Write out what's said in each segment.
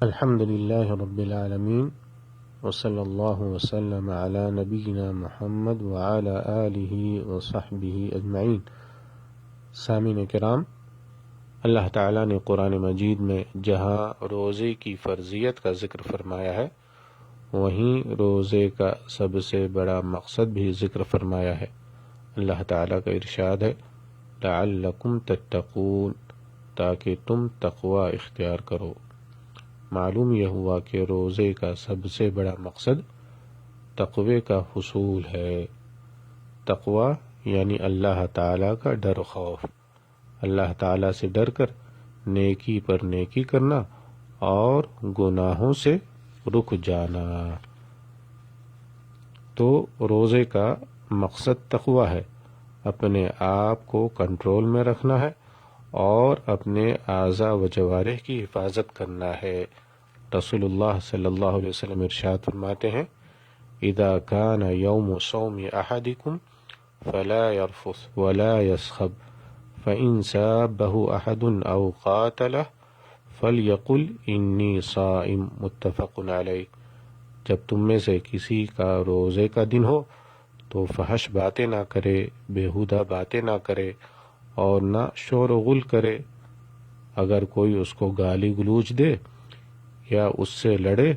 الحمد للہ رب العالمین وصلی اللہ وسلم علی نبینا محمد وعلی آلہ وصحبہ اجمعین۔ سامعین کرام، اللہ تعالیٰ نے قرآن مجید میں جہاں روزے کی فرضیت کا ذکر فرمایا ہے، وہیں روزے کا سب سے بڑا مقصد بھی ذکر فرمایا ہے۔ اللہ تعالیٰ کا ارشاد ہے لعلکم تتقون، تاکہ تم تقوی اختیار کرو۔ معلوم یہ ہوا کہ روزے کا سب سے بڑا مقصد تقوی کا حصول ہے۔ تقوی یعنی اللہ تعالیٰ کا ڈر و خوف، اللہ تعالیٰ سے ڈر کر نیکی پر نیکی کرنا اور گناہوں سے رک جانا۔ تو روزے کا مقصد تقوی ہے، اپنے آپ کو کنٹرول میں رکھنا ہے اور اپنے اعضاء و جوارح کی حفاظت کرنا ہے۔ رسول اللہ صلی اللہ علیہ وسلم ارشاد فرماتے ہیں اذا كان يوم صوم احدكم فلا يرفث ولا يسخب فإن سابه احد او قاتله فليقل انی صائم، متفق علیہ۔ جب تم میں سے کسی کا روزے کا دن ہو تو فحش باتیں نہ کرے، بیہودہ باتیں نہ کرے اور نہ شور و غل کرے۔ اگر کوئی اس کو گالی گلوچ دے یا اس سے لڑے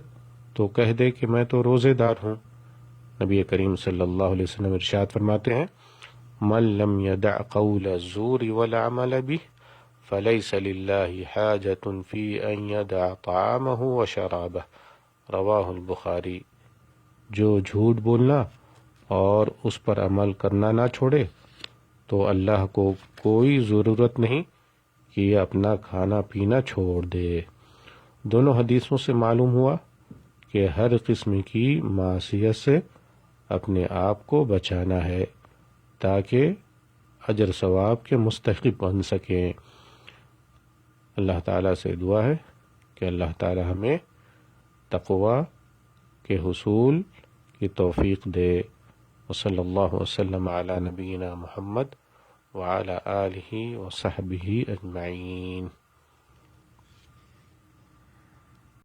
تو کہہ دے کہ میں تو روزے دار ہوں۔ نبی کریم صلی اللہ علیہ وسلم ارشاد فرماتے ہیں من لم يدع قول الزور والعمل به فليس لله حاجة في ان يدع طعامه وشرابه، رواہ البخاری۔ جو جھوٹ بولنا اور اس پر عمل کرنا نہ چھوڑے تو اللہ کو کوئی ضرورت نہیں کہ یہ اپنا کھانا پینا چھوڑ دے۔ دونوں حدیثوں سے معلوم ہوا کہ ہر قسم کی معصیت سے اپنے آپ کو بچانا ہے تاکہ اجر ثواب کے مستحق بن سکیں۔ اللہ تعالیٰ سے دعا ہے کہ اللہ تعالیٰ ہمیں تقوی کے حصول کی توفیق دے۔ وصلی اللہ وسلم علی نبینا محمد وعلی آلہ وصحبہ اجمعین۔